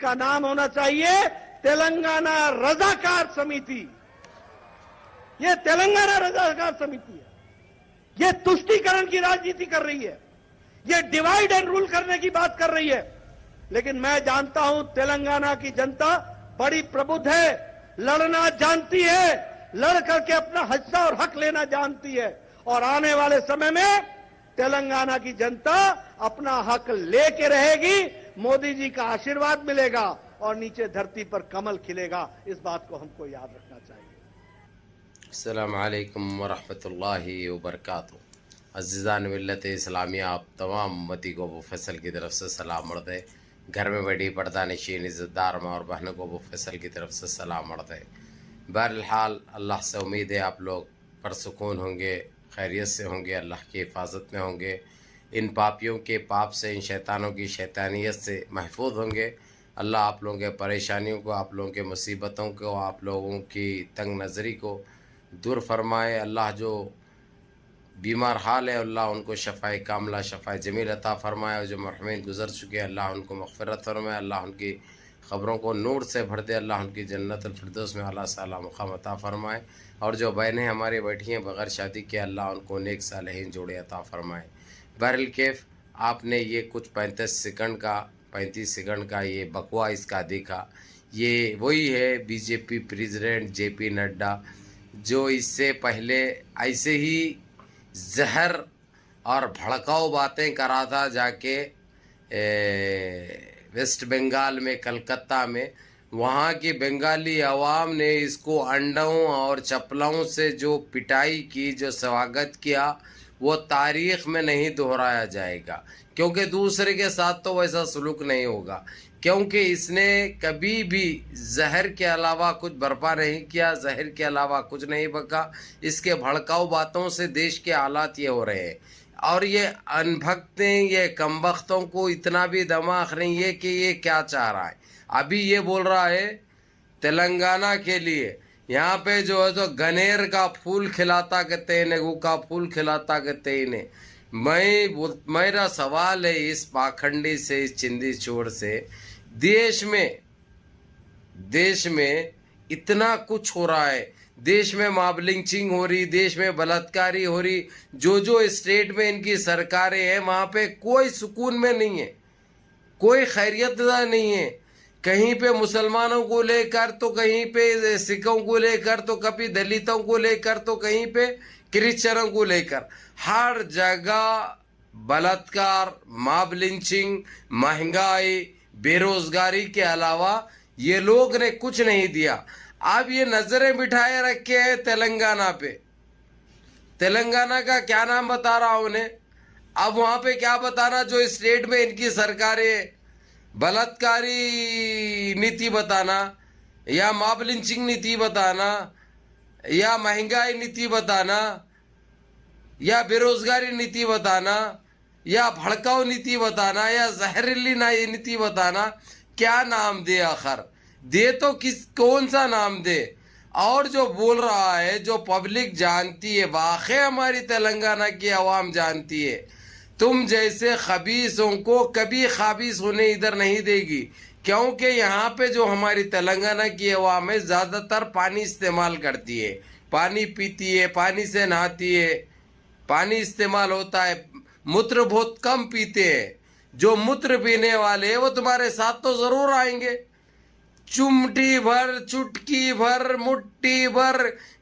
का नाम होना चाहिए तेलंगाना रजाकार समिति। ये तेलंगाना रजाकार समिति है। ये तुष्टीकरण की राजनीति कर रही है, ये डिवाइड एंड रूल करने की बात कर रही है। लेकिन मैं जानता हूं तेलंगाना की जनता बड़ी प्रबुद्ध है, लड़ना जानती है, लड़ करके अपना हिस्सा और हक लेना जानती है। और आने वाले समय में तेलंगाना की जनता अपना हक लेके रहेगी, मोदी जी का आशीर्वाद मिलेगा और नीचे धरती पर कमल खिलेगा। इस बात को हमको याद रखना चाहिए। अस्सलाम वालेकुम वरहमतुल्लाहि वबरकातुहू। अज़ीज़ान मिल्लत इस्लामिया, आप तमाम उम्मती को अबू फैसल की तरफ से सलाम मर्द है। घर में बैठी पर्दा नशीन इज़्ज़तदार माँ और बहनों को अबू फैसल की तरफ से सलाम मर्द है। बहरहाल अल्लाह से उम्मीद है आप लोग परसुकून होंगे, खैरियत से होंगे, अल्लाह की हिफाजत में होंगे, इन पापियों के पाप से, इन शैतानों की शैतानियत से महफूज होंगे। अल्लाह आप लोगों के परेशानियों को, आप लोगों के मुसीबतों को, आप लोगों की तंग नज़री को दूर फरमाए। अल्लाह जो बीमार हाल है अल्लाह उनको शफ़ाए कामला, शफ़ाए जमील अता फ़रमाए। और जो मरहूमीन गुज़र चुके हैं अल्लाह उनको मग़फ़िरत फ़रमाए, अल्लाह उनकी ख़बरों को नूर से भर दे, अल्लाह उनकी जन्नतुल फ़िरदौस में आला साला मुक़ाम अता फ़रमाए। और जो बहनें हमारी बैठी हैं बग़ैर शादी के अल्लाह उनको नेक सालिहीन जोड़े अता फ़रमाए। बहरहाल कैफ़ आपने ये कुछ 35 सेकंड का ये बकवा इसका देखा, ये वही है बीजेपी प्रेसिडेंट जेपी नड्डा जो इससे पहले ऐसे ही जहर और भड़काऊ बातें करा था जाके वेस्ट बंगाल में, कलकत्ता में। वहाँ की बंगाली आवाम ने इसको अंडों और चप्पलों से जो पिटाई की, जो स्वागत किया, वो तारीख़ में नहीं दोहराया जाएगा। क्योंकि दूसरे के साथ तो वैसा सलूक नहीं होगा, क्योंकि इसने कभी भी जहर के अलावा कुछ बर्पा नहीं किया, जहर के अलावा कुछ नहीं बका। इसके भड़काऊ बातों से देश के हालात ये हो रहे हैं। और ये अनभक्तें, ये कमबख्तों को इतना भी दिमाग नहीं है कि ये क्या चाह रहा है। अभी ये बोल रहा है तेलंगाना के लिए यहाँ पे जो है तो गनेर का फूल खिलाता कहते हैं, नेगू का फूल खिलाता कहते हैं। मेरा सवाल है इस पाखंडी से, इस चिंदी चोर से, देश में इतना कुछ हो रहा है, देश में मॉब लिंचिंग हो रही, देश में बलात्कारी हो रही, जो स्टेट में इनकी सरकारें हैं वहाँ पे कोई सुकून में नहीं है, कोई खैरियत नहीं है। कहीं पे मुसलमानों को लेकर तो कहीं पे सिखों को लेकर तो कभी दलितों को लेकर तो कहीं पे क्रिश्चियनों को लेकर, हर जगह बलात्कार, मॉब लिंचिंग, महंगाई, बेरोजगारी के अलावा ये लोग ने कुछ नहीं दिया। अब ये नजरें बिठाए रखे हैं तेलंगाना पे। तेलंगाना का क्या नाम बता रहा हूं उन्हें, अब वहां पे क्या बताना जो स्टेट में इनकी सरकारें, बलात्कारी नीति बताना, या मॉब लिंचिंग नीति बताना, या महंगाई नीति बताना, या बेरोजगारी नीति बताना, या भड़काऊ नीति बताना, या जहरीली नीति बताना। क्या नाम दे, आखिर दे तो कौन सा नाम दे। और जो बोल रहा है, जो पब्लिक जानती है, वाकई हमारी तेलंगाना की आवाम जानती है, तुम जैसे खबीसों को कभी खाबीस होने इधर नहीं देगी। क्योंकि यहाँ पे जो हमारी तेलंगाना की आवाम है ज़्यादातर पानी इस्तेमाल करती है, पानी पीती है, पानी से नहाती है, पानी इस्तेमाल होता है। मूत्र बहुत कम पीते हैं। जो मूत्र पीने वाले हैं वो तुम्हारे साथ तो ज़रूर आएंगे। चुमटी भर, चुटकी भर, मुट्ठी भर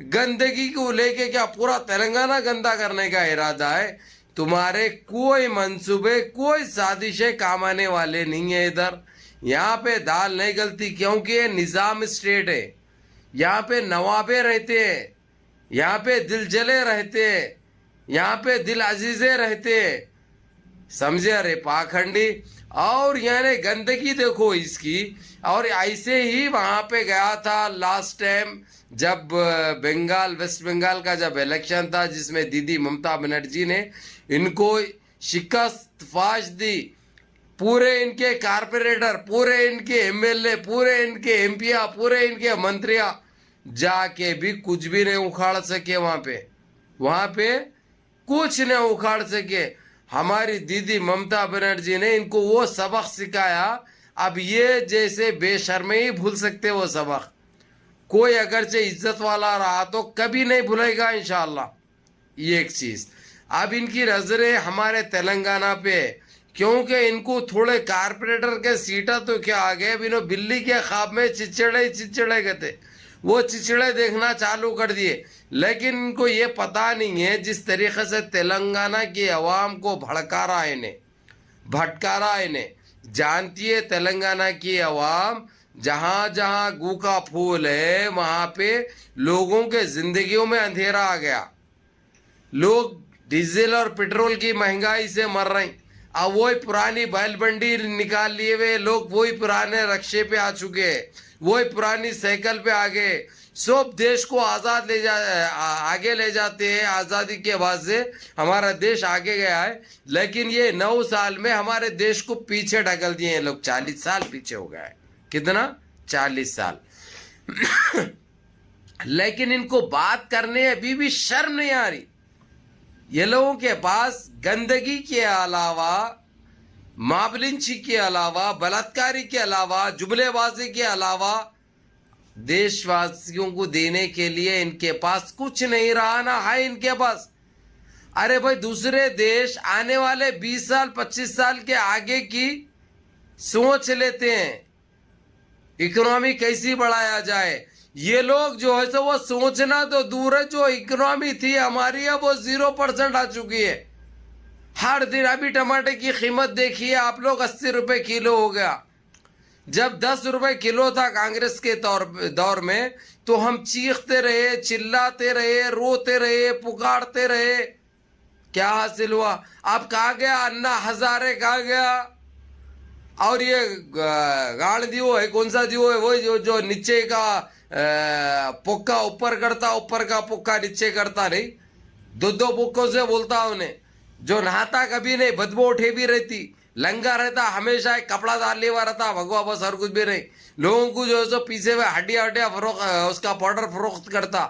गंदगी को लेके क्या पूरा तेलंगाना गंदा करने का इरादा है? तुम्हारे कोई मंसूबे, कोई साजिशें काम आने वाले नहीं है इधर। यहाँ पे दाल नहीं गलती, क्योंकि ये निज़ाम स्टेट है। यहाँ पे नवाबे रहते हैं, यहाँ पे दिल जले रहते हैं, यहाँ पे दिल अजीजे रहते हैं, समझे? अरे पाखंडी। और यानी गंदगी देखो इसकी। और ऐसे ही वहाँ पे गया था लास्ट टाइम जब बंगाल, वेस्ट बंगाल का जब इलेक्शन था, जिसमें दीदी ममता बनर्जी ने इनको शिकस्त फाश दी। पूरे इनके कारपोरेटर, पूरे इनके एमएलए, पूरे इनके एमपियाँ, पूरे इनके मंत्रियाँ जाके भी कुछ भी नहीं उखाड़ सके। वहाँ पे कुछ नहीं उखाड़ सके। हमारी दीदी ममता बनर्जी ने इनको वो सबक सिखाया, अब ये जैसे बेशर्मे ही भूल सकते वो सबक, कोई अगरचे इज्जत वाला रहा तो कभी नहीं भूलेगा इंशाअल्लाह। ये एक चीज। अब इनकी नजरें हमारे तेलंगाना पे है, क्योंकि इनको थोड़े कारपोरेटर के सीटा तो क्या आ गए, बिनो बिल्ली के ख्वाब में चिचड़े गए थे, वो चिचड़े देखना चालू कर दिए। लेकिन इनको ये पता नहीं है जिस तरीके से तेलंगाना की आवाम को भटकारा इन्हें जानती है। तेलंगाना की आवाम जहां जहां गू का फूल है वहां पे लोगों के जिंदगियों में अंधेरा आ गया। लोग डीजल और पेट्रोल की महंगाई से मर रहे हैं। अब वही पुरानी बैलबंडी निकाल लिए हुए लोग वही पुराने रक्शे पे आ चुके हैं, वही पुरानी साइकिल पे आ गए। सब देश को आगे ले जाते हैं। आज़ादी के बाद से हमारा देश आगे गया है, लेकिन ये 9 साल में हमारे देश को पीछे ढकल दिए हैं लोग। 40 साल पीछे हो गया है। कितना? 40 साल। लेकिन इनको बात करने अभी भी शर्म नहीं आ रही। ये लोगों के पास गंदगी के अलावा, माबलिंची के अलावा, बलात्कारी के अलावा, जुमलेबाजी के अलावा देशवासियों को देने के लिए इनके पास कुछ नहीं रहा ना है इनके पास। अरे भाई, दूसरे देश आने वाले 20 साल 25 साल के आगे की सोच लेते हैं, इकोनॉमी कैसी बढ़ाया जाए। ये लोग जो है तो वो सोचना तो दूर है, जो इकोनॉमी थी हमारी अब वो 0% आ चुकी है। हर दिन अभी टमाटर की कीमत देखिए आप लोग, 80 रुपए किलो हो गया। जब 10 रुपए किलो था कांग्रेस के दौर में, तो हम चीखते रहे, चिल्लाते रहे, रोते रहे, पुकारते रहे। क्या हासिल हुआ? अब कहा गया अन्ना हजारे, कहा गया। और ये गाड़ दियो है, कौन सा दियो है? वो जो नीचे का पुक्का ऊपर करता, ऊपर का पुक्का नीचे करता नहीं। दो पुक्कों से बोलता उन्हें, जो नहाता कभी नहीं, बदबू उठे भी रहती, लंगा रहता, हमेशा एक कपड़ा डाल लिया रहता, भगवा बस और कुछ भी नहीं। लोगों को जो है सो पीछे में हड्डियां उसका पाउडर फरोख्त करता।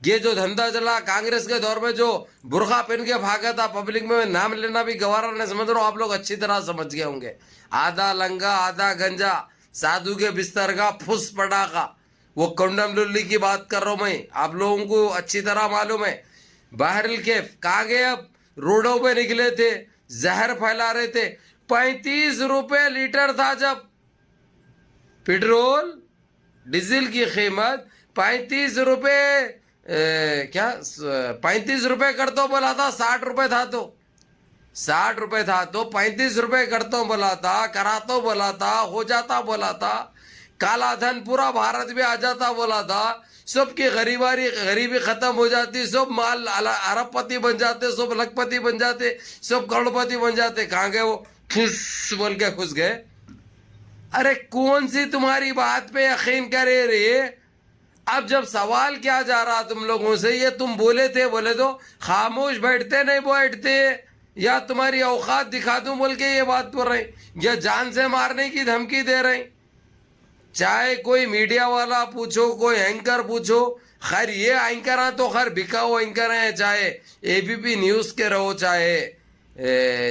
ये जो धंधा चला कांग्रेस के दौर में, जो बुरखा पहन के भागा था पब्लिक में, नाम लेना भी गवारा नहीं समझ रहा हूं, आप लोग अच्छी तरह समझ गए होंगे। आधा लंगा आधा गंजा, साधु के बिस्तर का फुस पटाखा, वो कंडम लुल्ली की बात कर रहा हूं मैं, आप लोगों को अच्छी तरह मालूम है। बहरल कैफ कहा गए, अब रोडों पे निकले थे, जहर फैला रहे थे। 35 रुपए लीटर था जब पेट्रोल डीजल की कीमत 35 रुपए, क्या 35 रुपए कर तो बोला था, 60 रुपए था तो 60 रुपए था तो 35 रुपए कर तो बोला था, करा तो बोला था, हो जाता बोला था, काला धन पूरा भारत में आ जाता बोला था, सबकी गरीबी खत्म हो जाती, सब माल अरबपति बन जाते, सब लखपति बन जाते, सब करोड़पति बन जाते। कहाँ गए वो? खुश बोल के खुश गए। अरे कौन सी तुम्हारी बात पे यकीन करे रे? अब जब सवाल क्या जा रहा तुम लोगों से, ये तुम बोले तो खामोश बैठते नहीं बैठते, या तुम्हारी औकात दिखा दूं बोल के ये बात बोल रहे, या जान से मारने की धमकी दे रहे। चाहे कोई मीडिया वाला पूछो, कोई एंकर पूछो, खैर ये एंकर तो खैर बिकाऊ एंकर हैं, चाहे एबीपी न्यूज के रहो, चाहे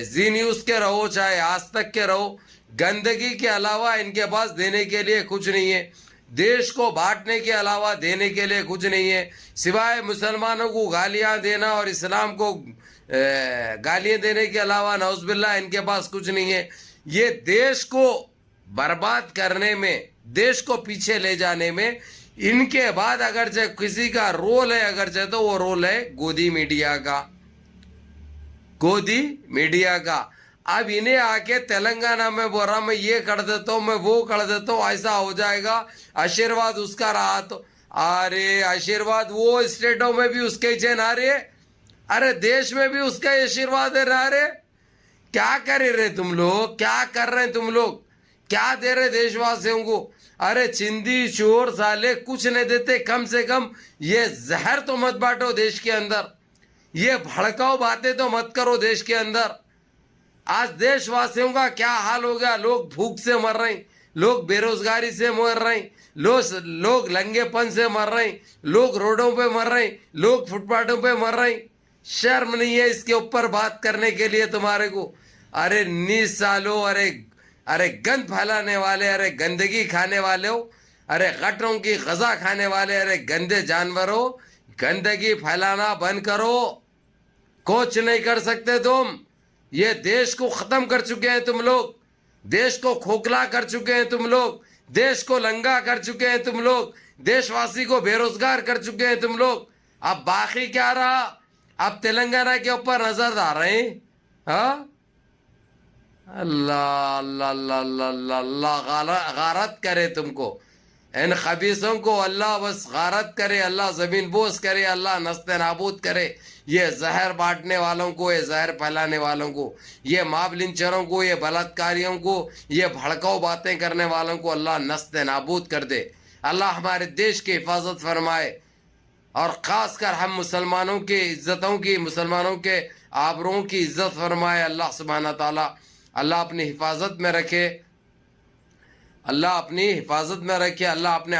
जी न्यूज के रहो, चाहे आज तक के रहो, गंदगी के अलावा इनके पास देने के लिए कुछ नहीं है। देश को बांटने के अलावा देने के लिए कुछ नहीं है, सिवाय मुसलमानों को गालियां देना और इस्लाम को गालियां देने के अलावा नौज़बिल्लाह इनके पास कुछ नहीं है। ये देश को बर्बाद करने में, देश को पीछे ले जाने में इनके बाद अगर चाहे किसी का रोल है, अगर चाहे तो वो रोल है गोदी मीडिया का, गोदी मीडिया का। अब इन्हें आके तेलंगाना में बोल रहा मैं ये कर देता हूँ, मैं वो कर देता हूँ, ऐसा हो जाएगा, आशीर्वाद उसका रहा तो। अरे आशीर्वाद वो स्टेटों में भी उसके चैन आ रहे, अरे देश में भी उसका आशीर्वाद रहा रे। क्या कर रहे तुम लोग, क्या कर रहे हैं तुम लोग, क्या दे रहे देशवासियों को? अरे चिंदी चोर साले कुछ नहीं देते, कम से कम ये जहर तो मत बांटो देश के अंदर, ये भड़काओ बातें तो मत करो देश के अंदर। आज देशवासियों का क्या हाल हो गया, लोग भूख से मर रहे हैं, लोग बेरोजगारी से मर रहे हैं, लोग लंगेपन से मर रहे हैं, लोग रोडों पे मर रहे हैं, लोग फुटपाथों पे मर रहे हैं। शर्म नहीं है इसके ऊपर बात करने के लिए तुम्हारे को? अरे 19 सालों, अरे अरे गंद फैलाने वाले, अरे गंदगी खाने वाले हो, अरे गटरों की गजा खाने वाले, अरे गंदे जानवरों, गंदगी फैलाना बंद करो। कुछ नहीं कर सकते तुम। ये देश को खत्म कर चुके हैं तुम लोग, देश को खोखला कर चुके हैं तुम लोग, देश को लंगा कर चुके हैं तुम लोग, देशवासी को बेरोजगार कर चुके हैं तुम लोग। अब बाकी क्या रहा? अब तेलंगाना के ऊपर नजर आ रहे हैं। हाँ, अल्लाह अल्लाह अल्लाह अल्लाह अल्लाह गारत करे तुमको, इन खबीसों को अल्लाह बस गारत करे, अल्लाह जमीन बोस करे, अल्लाह नस्ते नाबूद करे। ये जहर बांटने वालों को, ये जहर फैलाने वालों को, ये माब लिंचरों को, ये बलात्कारियों को, ये भड़काऊ बातें करने वालों को अल्लाह नस्ते नाबूद कर दे। अल्लाह हमारे देश की हिफाजत फरमाए और ख़ासकर हम मुसलमानों की इज्जतों की, मुसलमानों के आबरों की इज्जत फरमाए। अल्लाह सुब्हाना ताला अल्लाह अपनी हिफाजत में रखे, अल्लाह अपनी हिफाजत में रखे, अल्लाह अपने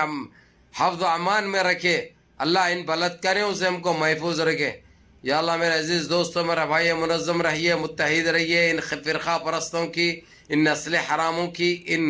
हफ्ज़ अमान में रखे, अल्लाह इन बलात्कारियों से हमको महफूज रखे। या अल्लाह मेरे अजीज़ दोस्तों, मेरा भाई, मुनज़्ज़म रहिए, मुत्तहिद रहिए, इन फ़िरक़ा परस्तों की, इन नस्ल हरामों की, इन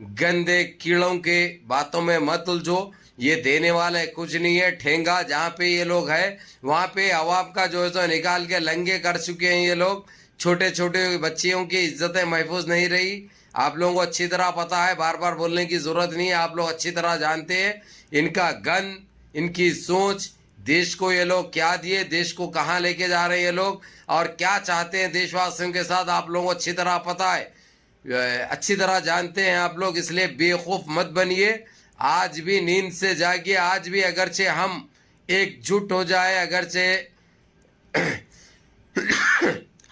गंदे कीड़ों के बातों में मत उलझो। ये देने वाले कुछ नहीं है। ठेंगा जहाँ पे ये लोग हैं वहाँ पे अवाब का जो है सो निकाल के लंगे कर चुके हैं ये लोग। छोटे छोटे बच्चियों की इज्जतें महफूज नहीं रही। आप लोगों को अच्छी तरह पता है, बार बार बोलने की ज़रूरत नहीं है, आप लोग अच्छी तरह जानते हैं इनका गन, इनकी सोच, देश को ये लोग क्या दिए, देश को कहाँ लेके जा रहे हैं ये लोग और क्या चाहते हैं देशवासियों के साथ, आप लोगों को अच्छी तरह पता है, अच्छी तरह जानते हैं आप लोग। इसलिए बेवकूफ़ मत बनिए, आज भी नींद से जागिए। आज भी अगरचे हम एकजुट हो जाए, अगरचे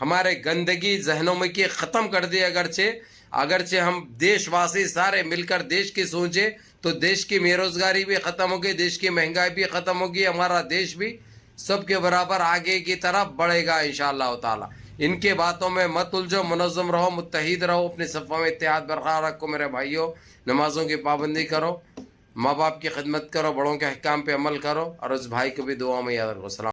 हमारे गंदगी जहनों में की ख़त्म कर दिए, अगरचे हम देशवासी सारे मिलकर देश की सोचे तो देश की बेरोजगारी भी ख़त्म होगी, देश की महंगाई भी ख़त्म होगी, हमारा देश भी सबके बराबर आगे की तरफ बढ़ेगा इंशाअल्लाह ताला। इनके बातों में मत उलझो, मुनज़्ज़म रहो, मुत्तहिद रहो, अपने सफ़ों में इत्तेहाद बरकरार रखो मेरे भाइयों। नमाज़ों की पाबंदी करो, माँ बाप की खिदमत करो, बड़ों के अहकाम पे अमल करो और उस भाई को भी दुआ में याद रखो। सलाम।